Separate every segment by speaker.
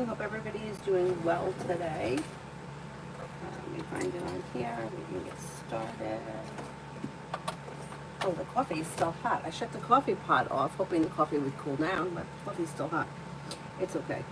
Speaker 1: Hope everybody is doing well today. Let me find it on here. We can get started. Oh, the coffee is still hot. I shut the coffee pot off, hoping the coffee would cool down, but the coffee's still hot. It's okay.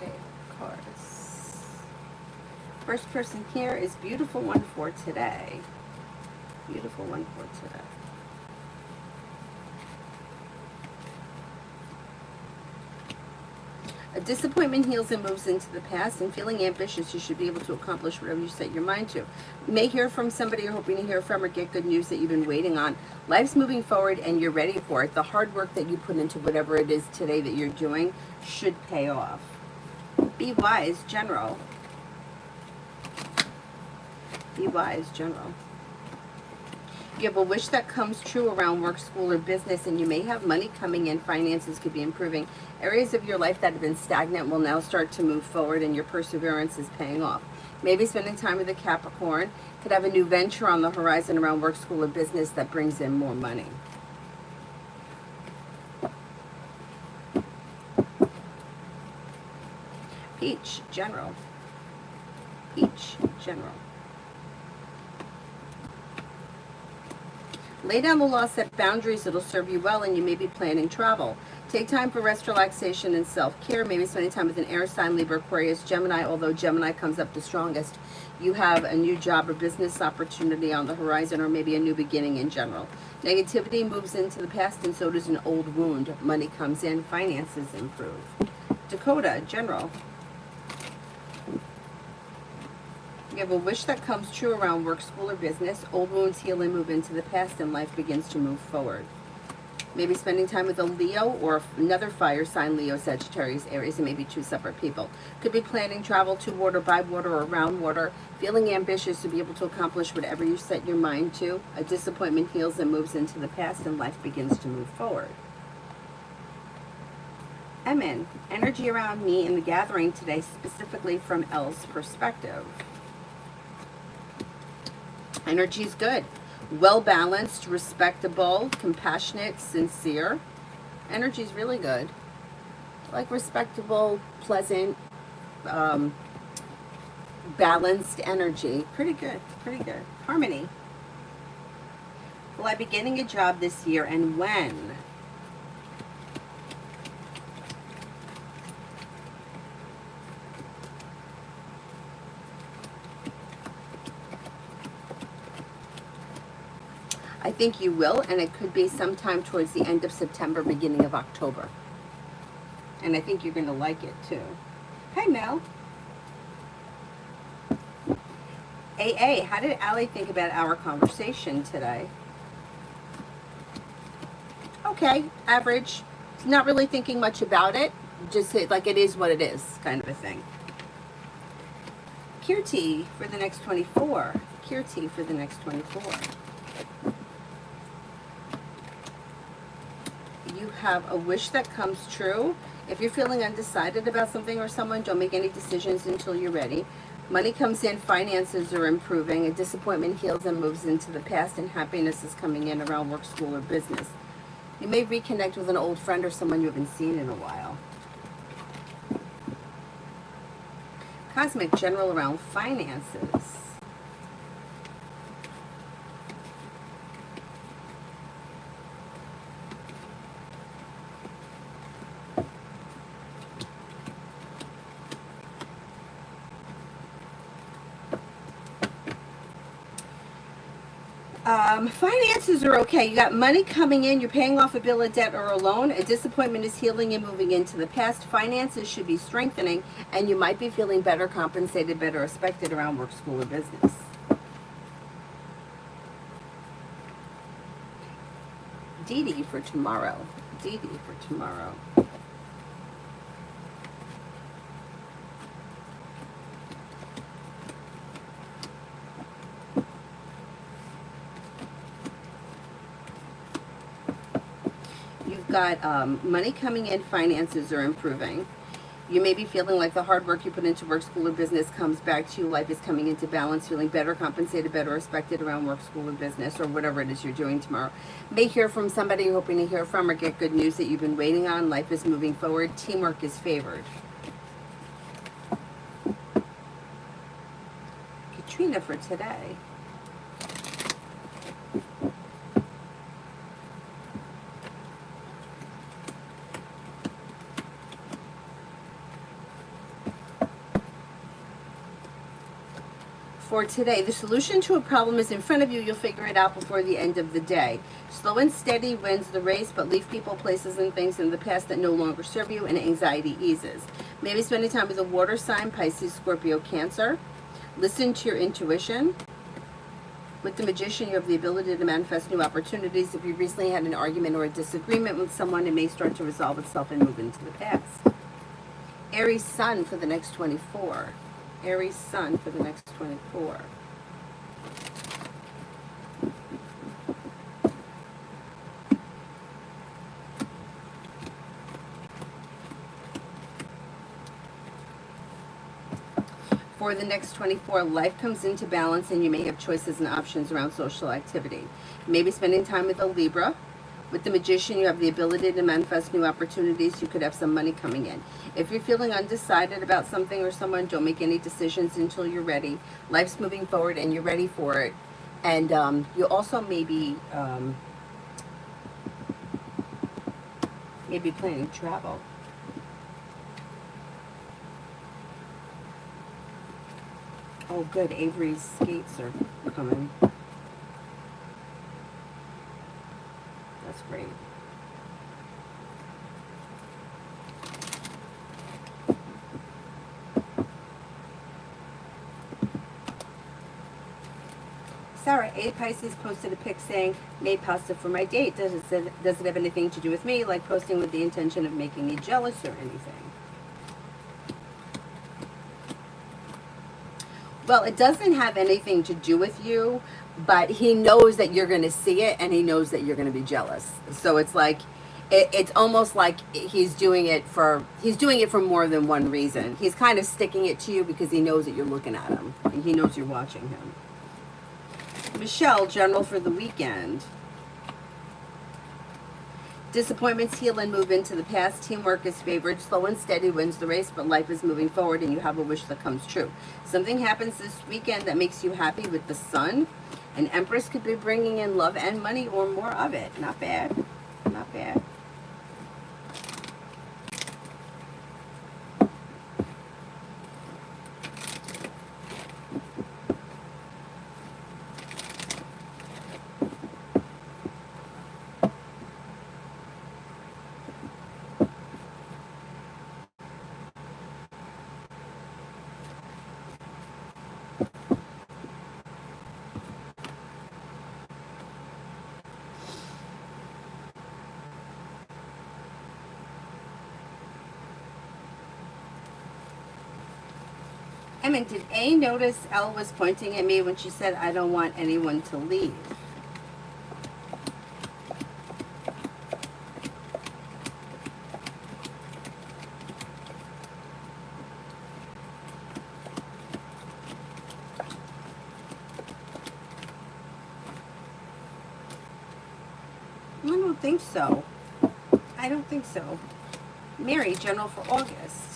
Speaker 1: Okay, cards. First person here is beautiful one for today. Beautiful one for today. A disappointment heals and moves into the past, and feeling ambitious, you should be able to accomplish whatever you set your mind to. You may hear from somebody you're hoping to hear from or get good news that you've been waiting on. Life's moving forward and you're ready for it. The hard work that you put into whatever it is today that you're doing should pay off. Be wise, General. Be wise, General. You have a wish that comes true around work, school, or business, and you may have money coming in. Finances could be improving. Areas of your life that have been stagnant will now start to move forward, and your perseverance is paying off. Maybe spending time with a Capricorn. Could have a new venture on the horizon around work, school, or business that brings in more money. Peach, General. Peach, General. Lay down the law, set boundaries, it'll serve you well, and you may be planning travel. Take time for rest, relaxation, and self-care. Maybe spending time with an air sign, Libra, Aquarius, Gemini, although Gemini comes up the strongest. You have a new job or business opportunity on the horizon, or maybe a new beginning in general. Negativity moves into the past, and so does an old wound. Money comes in, finances improve. Dakota, General. You have a wish that comes true around work, school, or business. Old wounds heal and move into the past, and life begins to move forward. Maybe spending time with a Leo or another fire sign, Leo, Sagittarius, Aries, and maybe two separate people. Could be planning travel to water, by water, or around water. Feeling ambitious to be able to accomplish whatever you set your mind to. A disappointment heals and moves into the past, and life begins to move forward. Emin, energy around me in the gathering today, specifically from Elle's perspective. Energy's good. Well balanced, respectable, compassionate, sincere. Energy's really good. Like respectable, pleasant, balanced energy. Pretty good, pretty good. Harmony. Will I be getting a job this year, and when? I think you will, and it could be sometime towards the end of September, beginning of October. And I think you're going to like it too. Hi, Mel. AA, how did Allie think about our conversation today? Okay, average. Not really thinking much about it. Just like it is what it is, kind of a thing. Kirti for the next 24. Kirti for the next 24. You have a wish that comes true. If you're feeling undecided about something or someone, don't make any decisions until you're ready. Money comes in, finances are improving, a disappointment heals and moves into the past, and happiness is coming in around work, school, or business. You may reconnect with an old friend or someone you haven't seen in a while. Cosmic, general around finances. Finances are okay. You got money coming in. You're paying off a bill of debt or a loan. A disappointment is healing and moving into the past. Finances should be strengthening, and you might be feeling better compensated, better respected around work, school, or business. Dee Dee for tomorrow. Dee Dee for tomorrow. got money coming in, finances are improving. You may be feeling like the hard work you put into work, school, or business comes back to you. Life is coming into balance, feeling better compensated, better respected around work, school, or business, or whatever it is you're doing tomorrow. May hear from somebody you're hoping to hear from, or get good news that you've been waiting on. Life is moving forward. Teamwork is favored. Katrina for today. For today, the solution to a problem is in front of you. You'll figure it out before the end of the day. Slow and steady wins the race, but leave people, places, and things in the past that no longer serve you, and anxiety eases. Maybe spending time with a water sign, Pisces, Scorpio, Cancer. Listen to your intuition. With the Magician, you have the ability to manifest new opportunities. If you recently had an argument or a disagreement with someone, it may start to resolve itself and move into the past. Aries Sun for the next 24. Aries Sun for the next 24. For the next 24, life comes into balance and you may have choices and options around social activity. Maybe spending time with a Libra. With the Magician, you have the ability to manifest new opportunities. You could have some money coming in. If you're feeling undecided about something or someone, don't make any decisions until you're ready. Life's moving forward and you're ready for it. And you also maybe planning travel. Oh, good. Avery's skates are coming. That's great. Sarah, A Pisces posted a pic saying, made pasta for my date. Does it have anything to do with me? Like posting with the intention of making me jealous or anything? Well, it doesn't have anything to do with you, but he knows that you're going to see it and he knows that you're going to be jealous. So it's like, it's almost like he's doing it for more than one reason. He's kind of sticking it to you because he knows that you're looking at him and he knows you're watching him. Michelle, general for the weekend. Disappointments heal and move into the past. Teamwork is favored. Slow and steady wins the race, but life is moving forward and you have a wish that comes true. Something happens this weekend that makes you happy with the sun. An Empress could be bringing in love and money or more of it. Not bad. Not bad. I mean, did A notice L was pointing at me when she said, I don't want anyone to leave? I don't think so. I don't think so. Mary, general for August.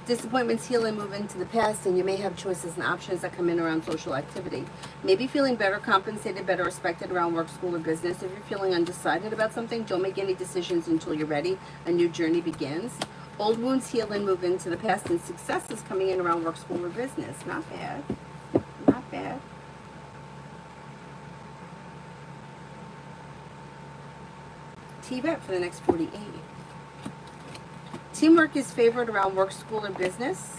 Speaker 1: Disappointments heal and move into the past, and you may have choices and options that come in around social activity. Maybe feeling better compensated, better respected around work, school, or business. If you're feeling undecided about something, don't make any decisions until you're ready. A new journey begins. Old wounds heal and move into the past, and success is coming in around work, school, or business. Not bad. Not bad. T-Bet for the next 48. Teamwork is favored around work, school, or business.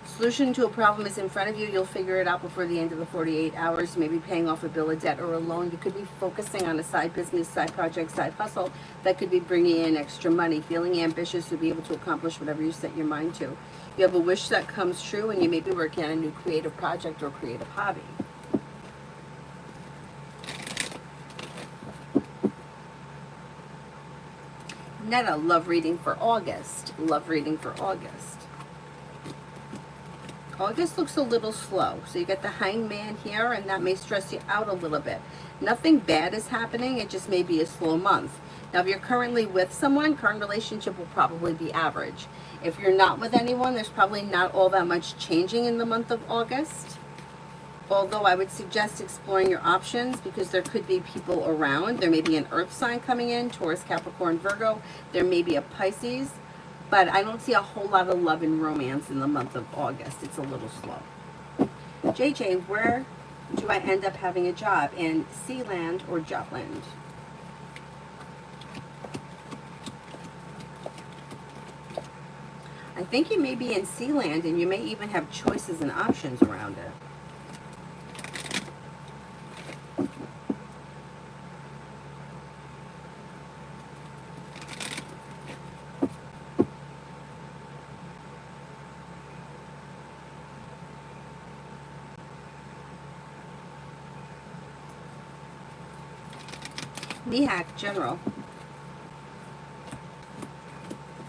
Speaker 1: Solution to a problem is in front of you. You'll figure it out before the end of the 48 hours. Maybe paying off a bill, a debt, or a loan. You could be focusing on a side business, side project, side hustle that could be bringing in extra money. Feeling ambitious to be able to accomplish whatever you set your mind to. You have a wish that comes true, and you may be working on a new creative project or creative hobby. Netta, love reading for August. Love reading for August. August looks a little slow. So you get the hangman here, and that may stress you out a little bit. Nothing bad is happening. It just may be a slow month. Now, if you're currently with someone, current relationship will probably be average. If you're not with anyone, there's probably not all that much changing in the month of August. Although I would suggest exploring your options because there could be people around. There may be an earth sign coming in, Taurus, Capricorn, Virgo. There may be a Pisces. But I don't see a whole lot of love and romance in the month of August. It's a little slow. JJ, where do I end up having a job? In Sealand or Jutland? I think you may be in Sealand, and you may even have choices and options around it. Mihak, General.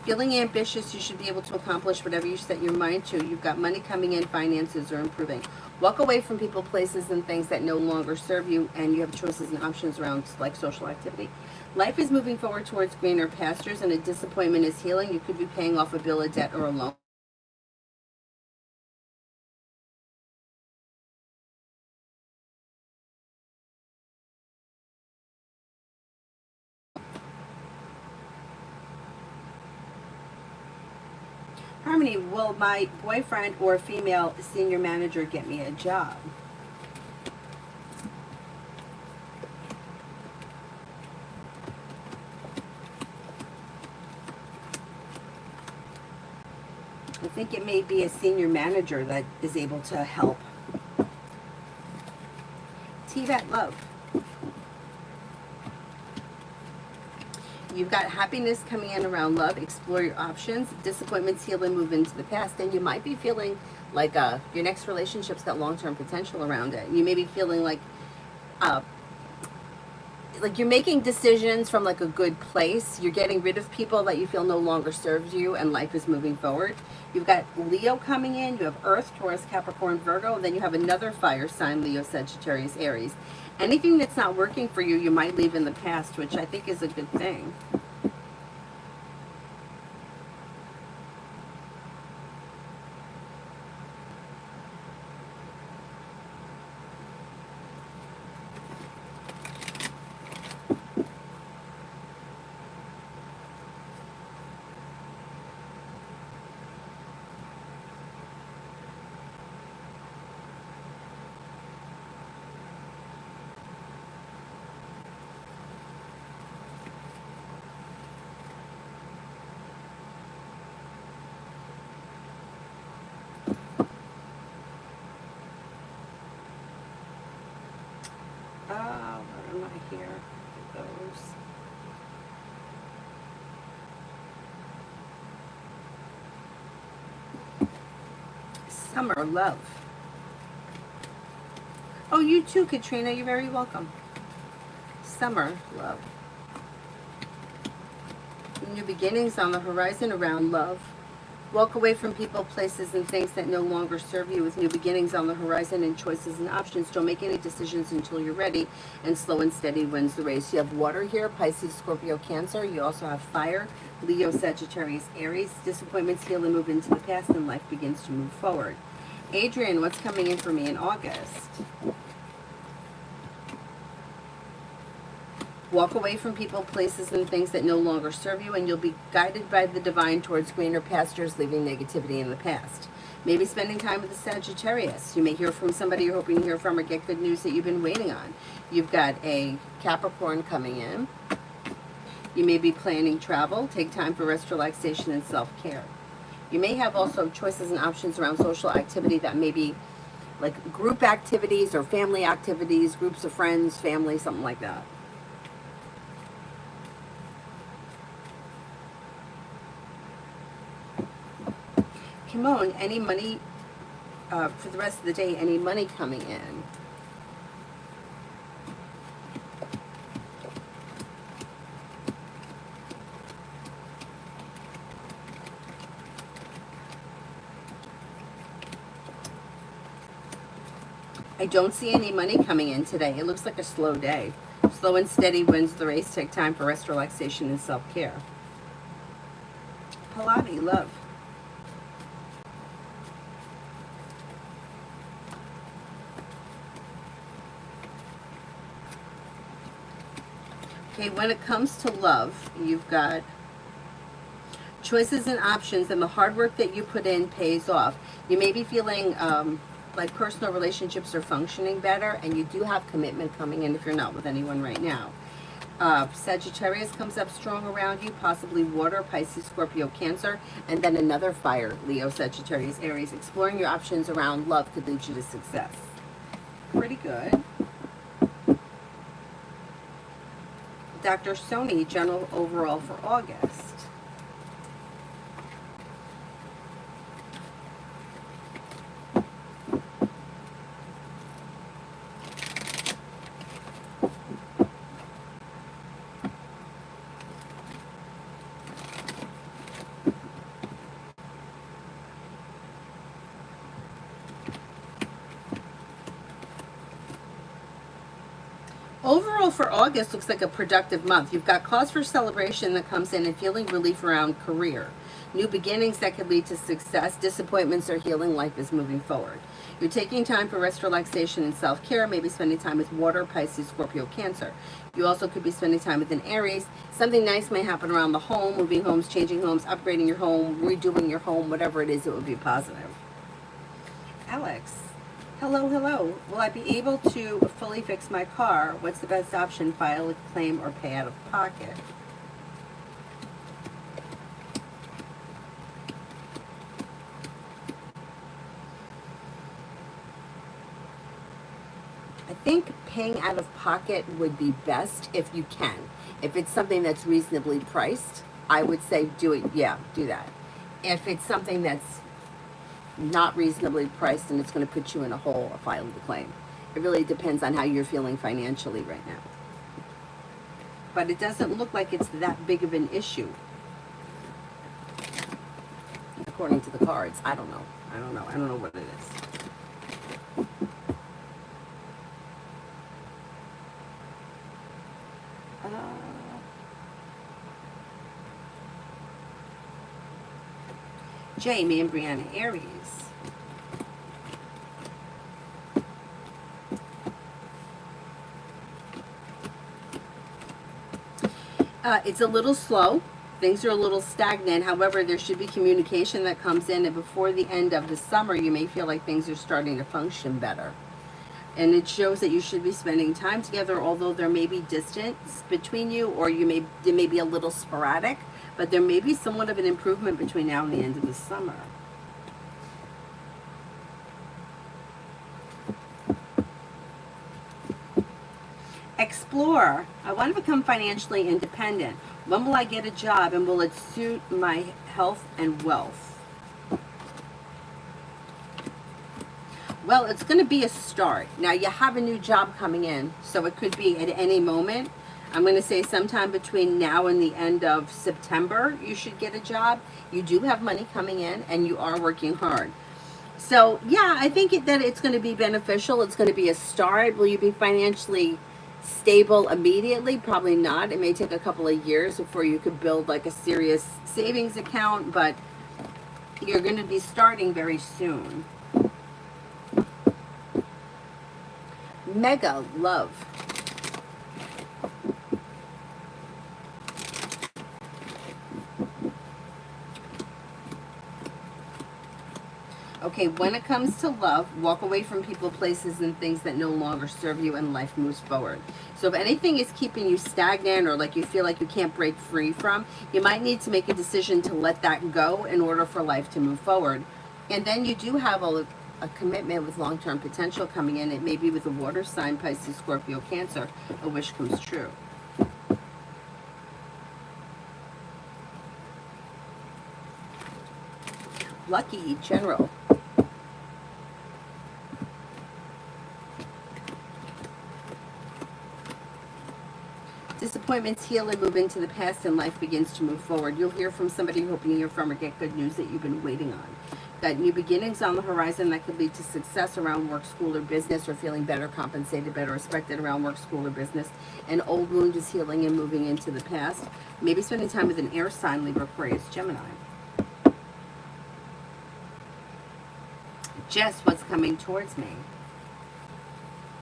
Speaker 1: Feeling ambitious, you should be able to accomplish whatever you set your mind to. You've got money coming in, finances are improving. Walk away from people, places, and things that no longer serve you, and you have choices and options around like social activity. Life is moving forward towards greener pastures, and a disappointment is healing. You could be paying off a bill, a debt, or a loan. Harmony, will my boyfriend or female senior manager get me a job? I think it may be a senior manager that is able to help. T-Vet, love. You've got happiness coming in around love. Explore your options. Disappointments heal and move into the past. And you might be feeling like your next relationship's got long-term potential around it. You may be feeling like you're making decisions from like a good place. You're getting rid of people that you feel no longer serves you, and life is moving forward. You've got Leo coming in. You have Earth, Taurus, Capricorn, Virgo. Then you have another fire sign, Leo, Sagittarius, Aries. Anything that's not working for you, you might leave in the past, which I think is a good thing. What am I here? Those. Summer, love. Oh, you too, Katrina. You're very welcome. Summer, love. New beginnings on the horizon around love. Walk away from people, places, and things that no longer serve you with new beginnings on the horizon and choices and options. Don't make any decisions until you're ready, and slow and steady wins the race. You have water here, Pisces, Scorpio, Cancer. You also have fire, Leo, Sagittarius, Aries. Disappointments heal and move into the past, and life begins to move forward. Adrian, what's coming in for me in August? Walk away from people, places, and things that no longer serve you, and you'll be guided by the divine towards greener pastures, leaving negativity in the past. Maybe spending time with the Sagittarius. You may hear from somebody you're hoping to hear from or get good news that you've been waiting on. You've got a Capricorn coming in. You may be planning travel. Take time for rest, relaxation, and self-care. You may have also choices and options around social activity that may be like group activities or family activities, groups of friends, family, something like that. Kimon, any money for the rest of the day, any money coming in? I don't see any money coming in today. It looks like a slow day. Slow and steady wins the race. Take time for rest, relaxation, and self-care. Pilates, love. Okay, when it comes to love, you've got choices and options, and the hard work that you put in pays off. You may be feeling like personal relationships are functioning better, and you do have commitment coming in if you're not with anyone right now. Sagittarius comes up strong around you, possibly water, Pisces, Scorpio, Cancer, and then another fire, Leo, Sagittarius, Aries. Exploring your options around love could lead you to success. Pretty good. Dr. Sony, general overall for August. Overall for August looks like a productive month. You've got cause for celebration that comes in and feeling relief around career. New beginnings that could lead to success. Disappointments are healing. Life is moving forward. You're taking time for rest, relaxation, and self-care. Maybe spending time with water, Pisces, Scorpio, Cancer. You also could be spending time with an Aries. Something nice may happen around the home, moving homes, changing homes, upgrading your home, redoing your home, whatever it is, it would be positive. Alex. Hello, hello. Will I be able to fully fix my car? What's the best option? File a claim or pay out of pocket? I think paying out of pocket would be best if you can. If it's something that's reasonably priced, I would say do it. Yeah, do that. If it's something that's not reasonably priced and it's going to put you in a hole, file the claim. It really depends on how you're feeling financially right now. But it doesn't look like it's that big of an issue. According to the cards. I don't know. I don't know what it is. Jamie and Brianna, Aries. It's a little slow. Things are a little stagnant. However, there should be communication that comes in, and before the end of the summer, you may feel like things are starting to function better. And it shows that you should be spending time together, although there may be distance between you, or there may be a little sporadic, but there may be somewhat of an improvement between now and the end of the summer. Explore. I want to become financially independent. When will I get a job, and will it suit my health and wealth? Well, it's going to be a start. Now, you have a new job coming in, so it could be at any moment. I'm going to say sometime between now and the end of September, you should get a job. You do have money coming in, and you are working hard. So, yeah, I think that it's going to be beneficial. It's going to be a start. Will you be financially stable immediately? Probably not. It may take a couple of years before you could build like a serious savings account, but you're going to be starting very soon. Mega love. Okay, when it comes to love, walk away from people, places, and things that no longer serve you, and life moves forward. So if anything is keeping you stagnant, or like you feel like you can't break free from, you might need to make a decision to let that go in order for life to move forward. And then you do have a commitment with long-term potential coming in. It may be with a water sign, Pisces, Scorpio, Cancer. A wish comes true. Lucky general. Disappointments heal and move into the past, and life begins to move forward. You'll hear from somebody you're hoping to hear from, or get good news that you've been waiting on. Got new beginnings on the horizon that could lead to success around work, school, or business, or feeling better compensated, better respected around work, school, or business. An old wound is healing and moving into the past. Maybe spending time with an air sign, Libra, Aquarius, Gemini. Just what's coming towards me.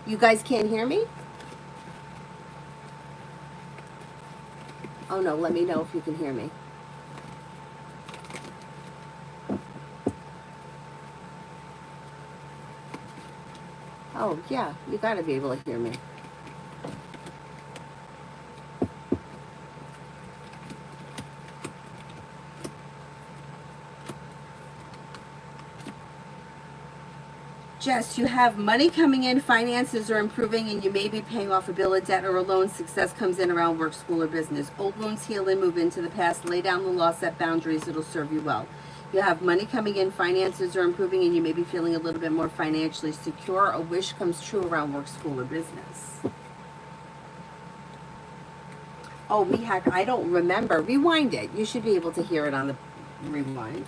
Speaker 1: You guys can't hear me? Oh no, let me know if you can hear me. Oh yeah, you gotta be able to hear me. Jess, you have money coming in, finances are improving, and you may be paying off a bill, a debt, or a loan. Success comes in around work, school, or business. Old wounds heal and move into the past. Lay down the law, set boundaries. It'll serve you well. You have money coming in, finances are improving, and you may be feeling a little bit more financially secure. A wish comes true around work, school, or business. Oh, Mihak, I don't remember. Rewind it. You should be able to hear it on the rewind.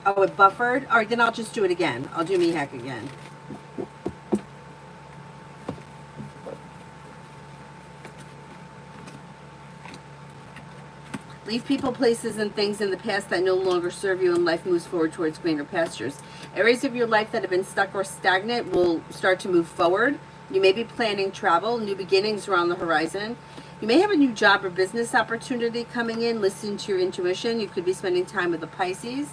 Speaker 1: Oh, it buffered? All right, then I'll just do it again. I'll do Mihak again. Leave people, places, and things in the past that no longer serve you, and life moves forward towards greener pastures. Areas of your life that have been stuck or stagnant will start to move forward. You may be planning travel, new beginnings are on the horizon. You may have a new job or business opportunity coming in. Listen to your intuition. You could be spending time with the Pisces.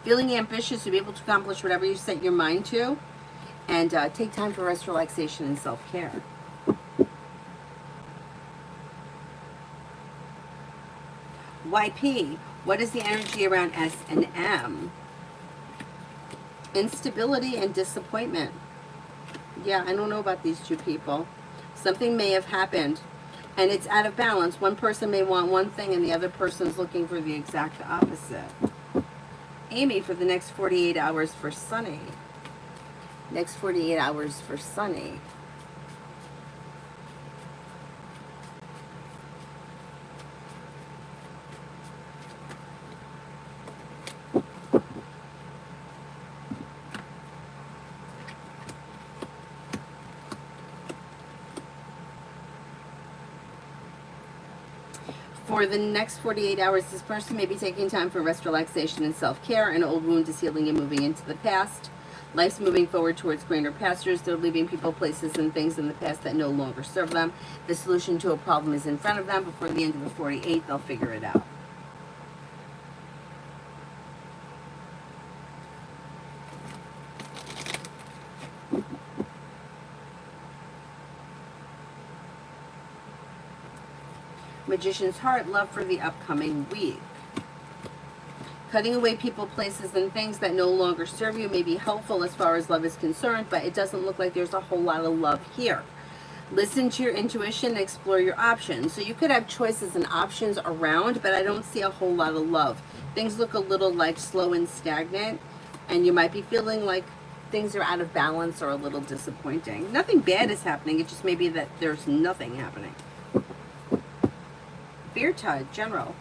Speaker 1: Feeling ambitious to be able to accomplish whatever you set your mind to. And take time for rest, relaxation, and self-care. YP, what is the energy around S and M? Instability and disappointment. Yeah, I don't know about these two people. Something may have happened, and it's out of balance. One person may want one thing, and the other person's looking for the exact opposite. Amy, for the next 48 hours for Sunny. Next 48 hours for Sunny. For the next 48 hours, this person may be taking time for rest, relaxation, and self-care. An old wound is healing and moving into the past. Life's moving forward towards greener pastures. They're leaving people, places, and things in the past that no longer serve them. The solution to a problem is in front of them. Before the end of the 48, they'll figure it out. Magician's heart, love for the upcoming week. Cutting away people, places, and things that no longer serve you may be helpful as far as love is concerned, but it doesn't look like there's a whole lot of love here. Listen to your intuition and explore your options. So you could have choices and options around, but I don't see a whole lot of love. Things look a little like slow and stagnant, and you might be feeling like things are out of balance or a little disappointing. Nothing bad is happening. It just may be that there's nothing happening. Beer Tide, General.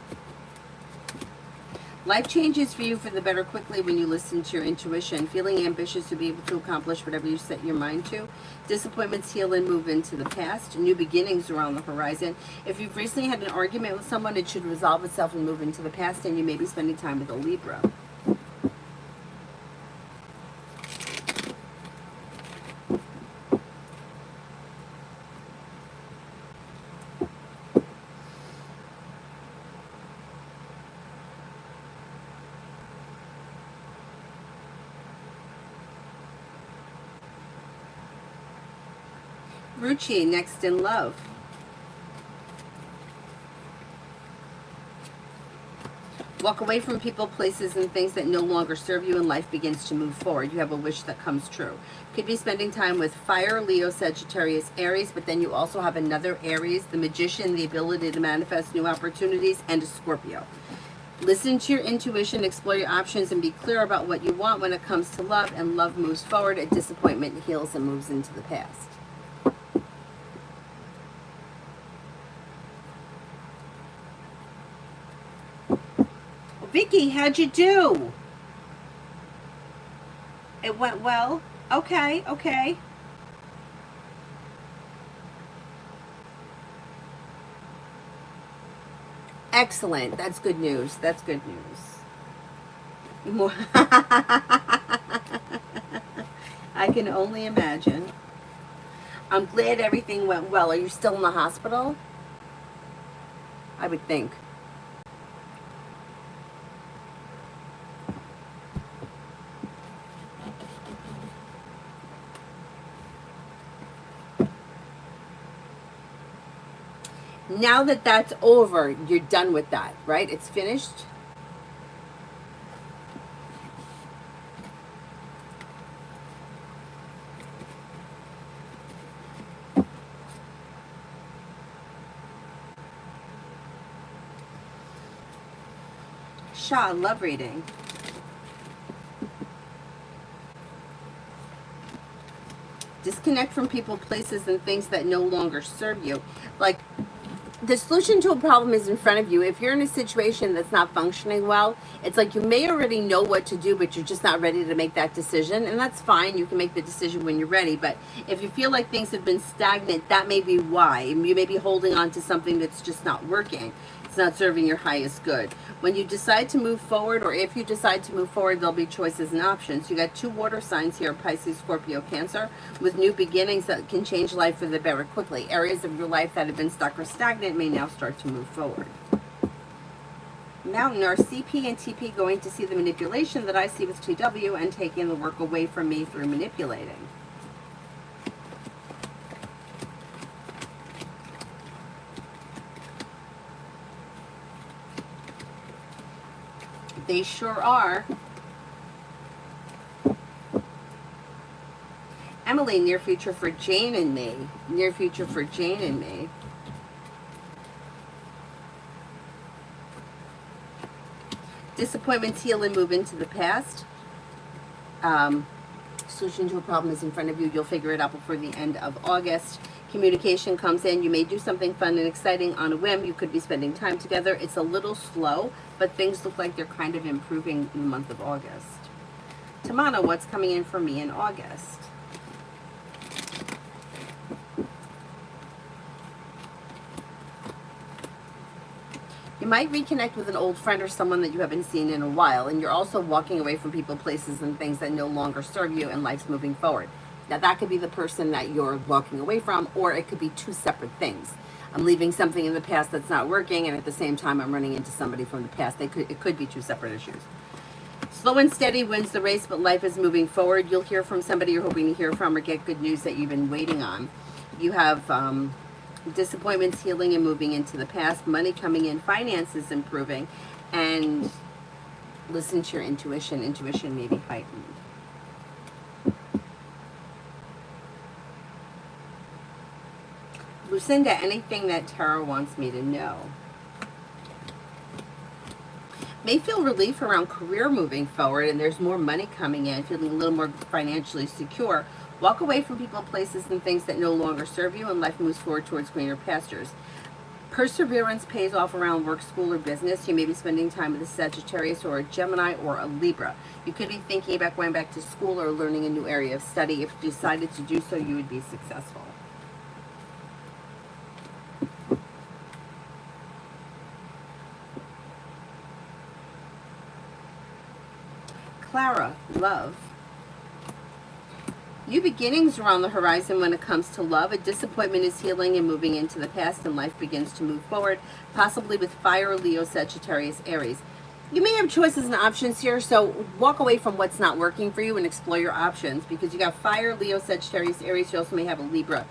Speaker 1: Life changes for you for the better quickly when you listen to your intuition. Feeling ambitious to be able to accomplish whatever you set your mind to. Disappointments heal and move into the past. New beginnings are on the horizon. If you've recently had an argument with someone, it should resolve itself and move into the past, and you may be spending time with a Libra. Ruchi, next in love. Walk away from people, places, and things that no longer serve you, and life begins to move forward. You have a wish that comes true. Could be spending time with fire, Leo, Sagittarius, Aries, but then you also have another Aries, the Magician, the ability to manifest new opportunities, and a Scorpio. Listen to your intuition, explore your options, and be clear about what you want when it comes to love, and love moves forward. A disappointment heals and moves into the past. Vicky, how'd you do? It went well? Okay, okay. Excellent. That's good news. That's good news. More I can only imagine. I'm glad everything went well. Are you still in the hospital? I would think. Now that that's over, you're done with that, right? It's finished. Shaw, love reading. Disconnect from people, places, and things that no longer serve you. Like, the solution to a problem is in front of you. If you're in a situation that's not functioning well, it's like you may already know what to do, but you're just not ready to make that decision. And that's fine. You can make the decision when you're ready. But if you feel like things have been stagnant, that may be why. You may be holding on to something that's just not working. It's not serving your highest good. When you decide to move forward, or if you decide to move forward, there'll be choices and options. You got 2 water signs here, Pisces, Scorpio, Cancer, with new beginnings that can change life for the better quickly. Areas of your life that have been stuck or stagnant may now start to move forward. Mountain, are CP and TP going to see the manipulation that I see with TW and taking the work away from me through manipulating? They sure are. Emily, near future for Jane and me. Near future for Jane and me. Disappointments heal and move into the past. Solution to a problem is in front of you. You'll figure it out before the end of August. Communication comes in. You may do something fun and exciting on a whim. You could be spending time together. It's a little slow, but things look like they're kind of improving in the month of August. Tamana, what's coming in for me in August? You might reconnect with an old friend or someone that you haven't seen in a while, and you're also walking away from people, places, and things that no longer serve you, and life's moving forward. Now, that could be the person that you're walking away from, or it could be 2 separate things. I'm leaving something in the past that's not working, and at the same time, I'm running into somebody from the past. It could be 2 separate issues. Slow and steady wins the race, but life is moving forward. You'll hear from somebody you're hoping to hear from, or get good news that you've been waiting on. You have disappointments healing and moving into the past, money coming in, finances improving, and listen to your intuition. Intuition may be heightened. Lucinda, anything that Tarot wants me to know? May feel relief around career moving forward, and there's more money coming in, feeling a little more financially secure. Walk away from people, places, and things that no longer serve you, and life moves forward towards greener pastures. Perseverance pays off around work, school, or business. You may be spending time with a Sagittarius or a Gemini or a Libra. You could be thinking about going back to school or learning a new area of study. If you decided to do so, you would be successful. Clara, love. New beginnings are on the horizon when it comes to love. A disappointment is healing and moving into the past, and life begins to move forward, possibly with fire, Leo, Sagittarius, Aries. You may have choices and options here, so walk away from what's not working for you and explore your options, because you got fire, Leo, Sagittarius, Aries. You also may have a Libra.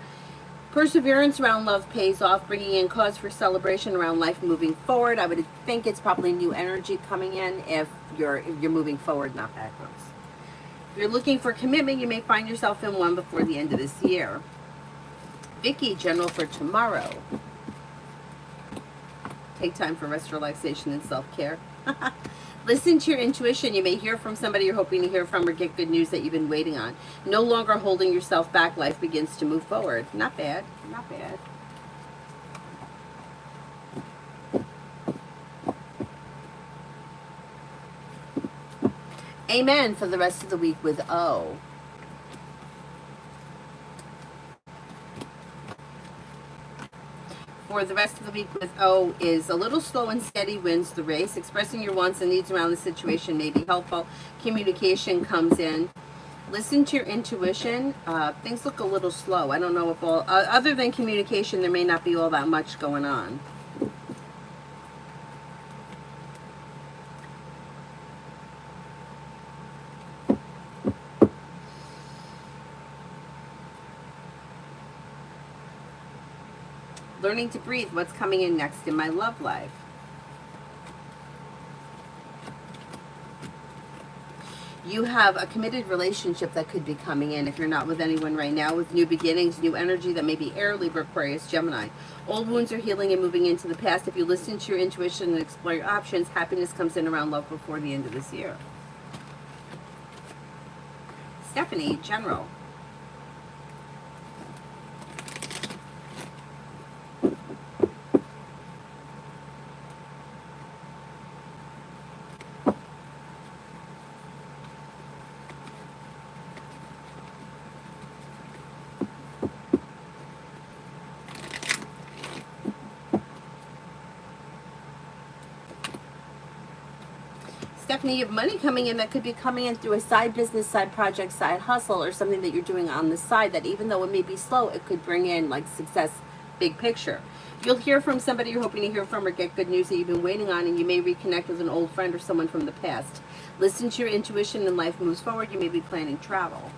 Speaker 1: Perseverance around love pays off, bringing in cause for celebration around life moving forward. I would think it's probably new energy coming in if you're moving forward, not backwards. If you're looking for commitment, you may find yourself in one before the end of this year. Vicky, general for tomorrow. Take time for rest, relaxation, and self-care. Listen to your intuition. You may hear from somebody you're hoping to hear from, or get good news that you've been waiting on. No longer holding yourself back. Life begins to move forward. Not bad. Not bad. Amen for the rest of the week with O. For the rest of the week with O is a little slow and steady wins the race. Expressing your wants and needs around the situation may be helpful. Communication comes in. Listen to your intuition. Things look a little slow. I don't know if all, other than communication, there may not be all that much going on. Learning to breathe. What's coming in next in my love life? You have a committed relationship that could be coming in if you're not with anyone right now, with new beginnings, new energy that may be air, Libra, Aquarius, Gemini. Old wounds are healing and moving into the past. If you listen to your intuition and explore your options, happiness comes in around love before the end of this year. Stephanie, General. Stephanie, you have money coming in that could be coming in through a side business, side project, side hustle, or something that you're doing on the side that even though it may be slow, it could bring in like success, big picture. You'll hear from somebody you're hoping to hear from or get good news that you've been waiting on, and you may reconnect with an old friend or someone from the past. Listen to your intuition and life moves forward. You may be planning travel.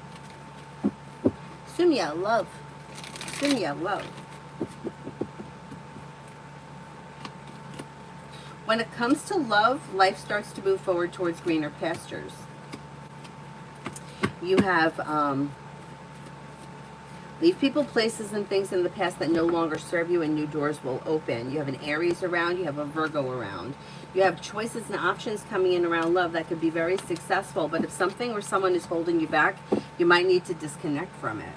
Speaker 1: Sunya, love. Sunya, love. When it comes to love, life starts to move forward towards greener pastures. You have leave people, places, and things in the past that no longer serve you, and new doors will open. You have an Aries around. You have a Virgo around. You have choices and options coming in around love that could be very successful, but if something or someone is holding you back, you might need to disconnect from it.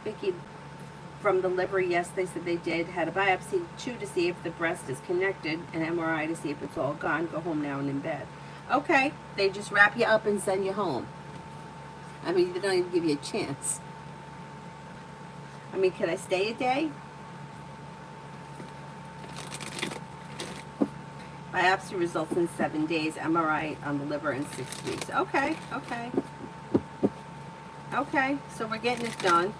Speaker 1: Vicky, from the liver, yes, they said they did. Had a biopsy, 2 to see if the breast is connected, an MRI to see if it's all gone. Go home now and in bed. Okay, they just wrap you up and send you home. I mean, they don't even give you a chance. I mean, could I stay a day? Biopsy results in 7 days. MRI on the liver in 6 weeks. Okay, okay. Okay, so we're getting it done.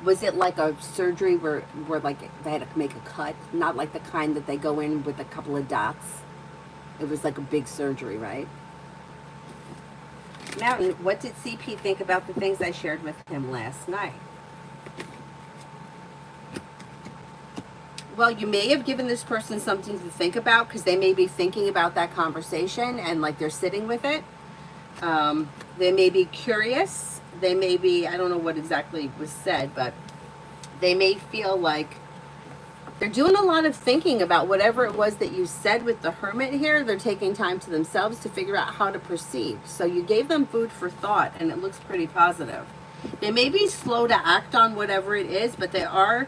Speaker 1: Was it like a surgery where like they had to make a cut? Not like the kind that they go in with a couple of dots. It was like a big surgery, right? Mountain, what did CP think about the things I shared with him last night? Well, you may have given this person something to think about because they may be thinking about that conversation and like they're sitting with it. They may be curious. They may be, I don't know what exactly was said, but they may feel like they're doing a lot of thinking about whatever it was that you said with the Hermit here. They're taking time to themselves to figure out how to proceed. So you gave them food for thought, and it looks pretty positive. They may be slow to act on whatever it is, but they are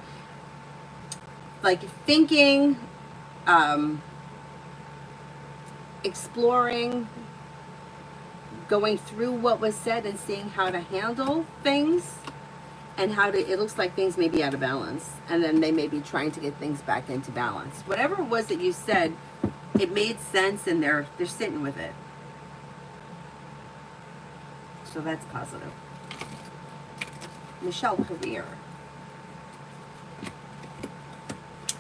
Speaker 1: like thinking, exploring, going through what was said and seeing how to handle things and how to, it looks like things may be out of balance, and then they may be trying to get things back into balance. Whatever it was that you said, it made sense, and they're sitting with it. So that's positive. Michelle, career.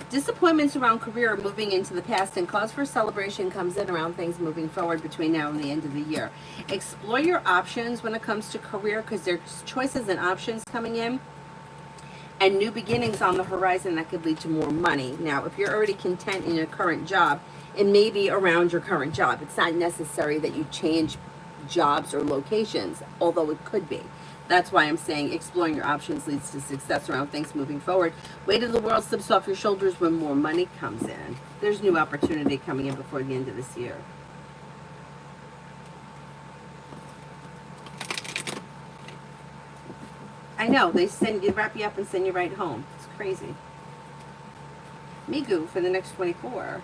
Speaker 1: Disappointments around career are moving into the past, and cause for celebration comes in around things moving forward between now and the end of the year. Explore your options when it comes to career, because there's choices and options coming in and new beginnings on the horizon that could lead to more money. Now, if you're already content in your current job, it may be around your current job. It's not necessary that you change jobs or locations, although it could be. That's why I'm saying exploring your options leads to success around things moving forward. Weight of the world slips off your shoulders when more money comes in. There's new opportunity coming in before the end of this year. I know, they wrap you up and send you right home. It's crazy. Migu for the next 24.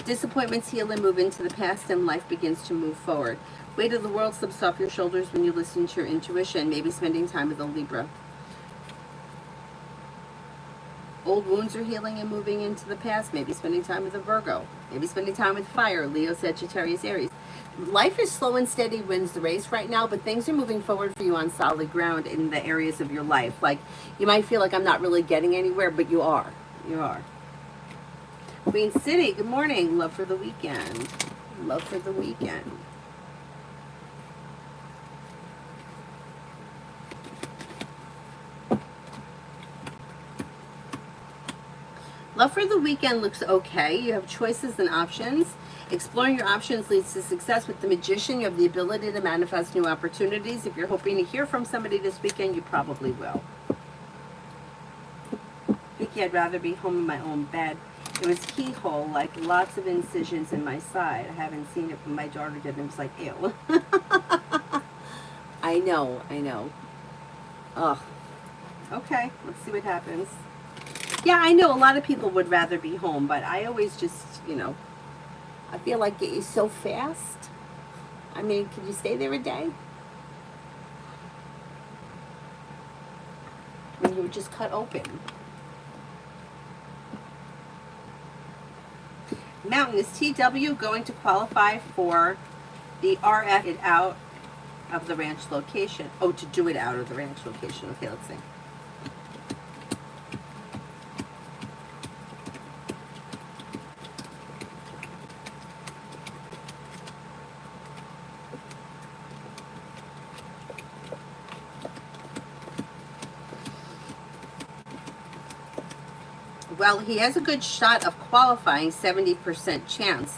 Speaker 1: Disappointments heal and move into the past, and life begins to move forward. Weight of the world slips off your shoulders when you listen to your intuition. Maybe spending time with a Libra. Old wounds are healing and moving into the past. Maybe spending time with a Virgo. Maybe spending time with fire, Leo, Sagittarius, Aries. Life is slow and steady wins the race right now, but things are moving forward for you on solid ground in the areas of your life. Like, you might feel like I'm not really getting anywhere, but you are. You are. Queen City, good morning. Love for the weekend. Love for the weekend. Love for the weekend looks okay. You have choices and options. Exploring your options leads to success. With the Magician, you have the ability to manifest new opportunities. If you're hoping to hear from somebody this weekend, you probably will. Vicky, I'd rather be home in my own bed. It was keyhole, like lots of incisions in my side. I haven't seen it, but my daughter did, and it was like, ew. I know, I know. Ugh. Okay, let's see what happens. Yeah, I know a lot of people would rather be home, but I always just, you know, I feel like it is so fast. I mean, could you stay there a day? When you would just cut open. Mountain, is TW going to qualify for the RF it out of the ranch location? Oh, to do it out of the ranch location. Okay, let's see. Well, he has a good shot of qualifying, 70% chance,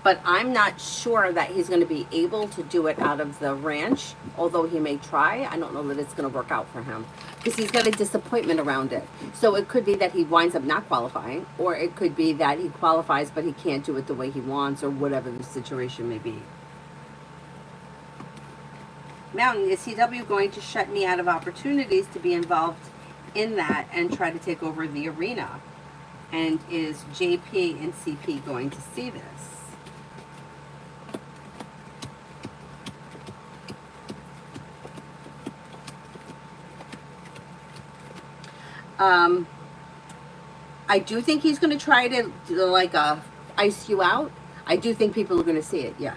Speaker 1: but I'm not sure that he's going to be able to do it out of the ranch, although he may try. I don't know that it's going to work out for him because he's got a disappointment around it. So it could be that he winds up not qualifying, or it could be that he qualifies but he can't do it the way he wants, or whatever the situation may be. Mountain, is CW going to shut me out of opportunities to be involved in that and try to take over the arena? And is JP and CP going to see this? I do think he's going to try to like ice you out. I do think people are going to see it, yeah.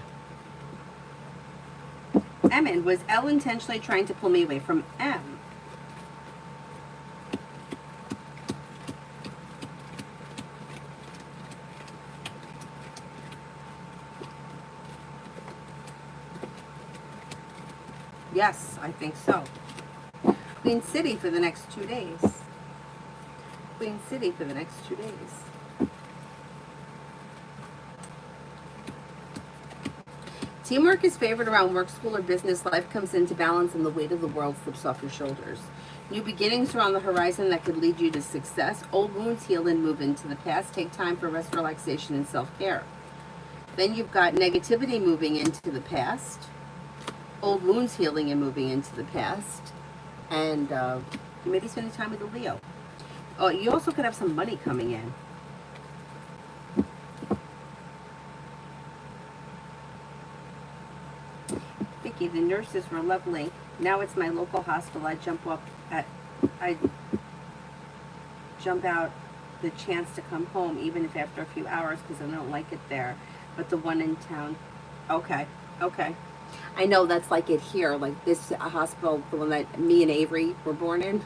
Speaker 1: Emin, was L intentionally trying to pull me away from M? Yes, I think so. Queen City for the next 2 days. Queen City for the next 2 days. Teamwork is favored around work, school, or business. Life comes into balance and the weight of the world slips off your shoulders. New beginnings are on the horizon that could lead you to success. Old wounds heal and move into the past. Take time for rest, relaxation, and self-care. Then you've got negativity moving into the past. Old wounds healing and moving into the past. And you may be spending time with a Leo. Oh, you also could have some money coming in. Vicky, the nurses were lovely. Now it's my local hospital. I jump out the chance to come home, even if after a few hours, because I don't like it there. But the one in town, okay. I know that's like it here. Like this hospital, the one that me and Avery were born in,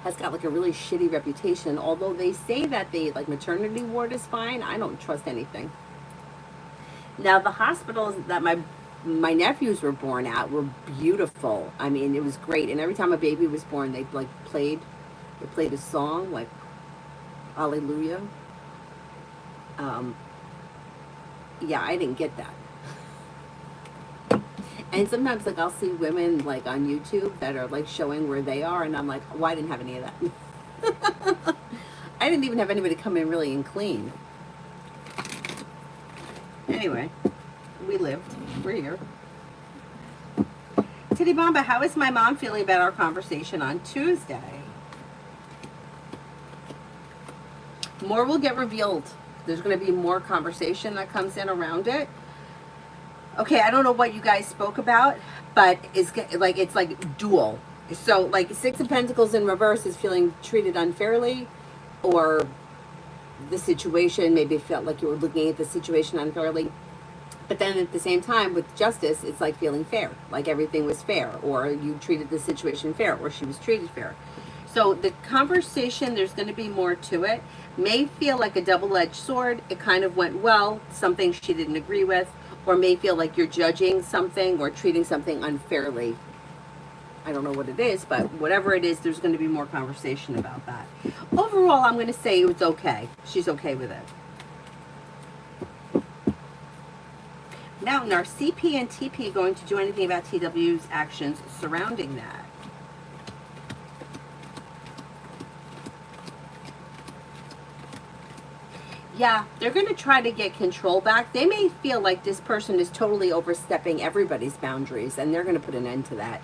Speaker 1: has got like a really shitty reputation. Although they say that the like maternity ward is fine, I don't trust anything. Now the hospitals that my nephews were born at were beautiful. I mean, it was great. And every time a baby was born, they played a song like Hallelujah. Yeah, I didn't get that. And sometimes like I'll see women like on YouTube that are like showing where they are, and I'm like, oh, I didn't have any of that. I didn't even have anybody come in really and clean. Anyway, we lived. We're here. Titty Bomba, how is my mom feeling about our conversation on Tuesday? More will get revealed. There's going to be more conversation that comes in around it. Okay, I don't know what you guys spoke about, but it's like dual. So like Six of Pentacles in reverse is feeling treated unfairly, or the situation maybe felt like you were looking at the situation unfairly. But then at the same time with Justice, it's like feeling fair, like everything was fair, or you treated the situation fair, or she was treated fair. So the conversation, there's going to be more to it. May feel like a double-edged sword. It kind of went well, something she didn't agree with, or may feel like you're judging something or treating something unfairly. I don't know what it is, but whatever it is, there's going to be more conversation about that. Overall, I'm going to say it was okay. She's okay with it. Now, are CP and TP going to do anything about TW's actions surrounding that? Yeah, they're going to try to get control back. They may feel like this person is totally overstepping everybody's boundaries, and they're going to put an end to that.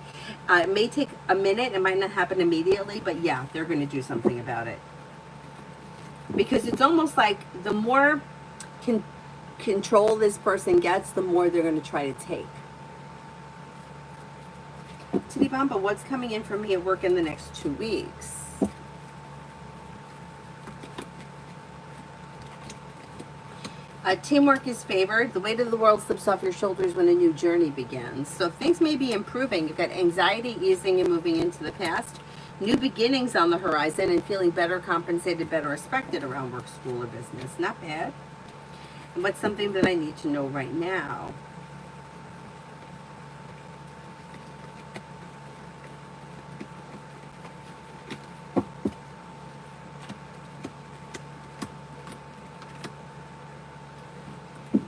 Speaker 1: It may take a minute. It might not happen immediately, but yeah, they're going to do something about it. Because it's almost like the more control this person gets, the more they're going to try to take. Titty Bomba, what's coming in for me at work in the next 2 weeks? Teamwork is favored. The weight of the world slips off your shoulders when a new journey begins. So things may be improving. You've got anxiety easing and moving into the past. New beginnings on the horizon and feeling better compensated, better respected around work, school, or business. Not bad. And what's something that I need to know right now?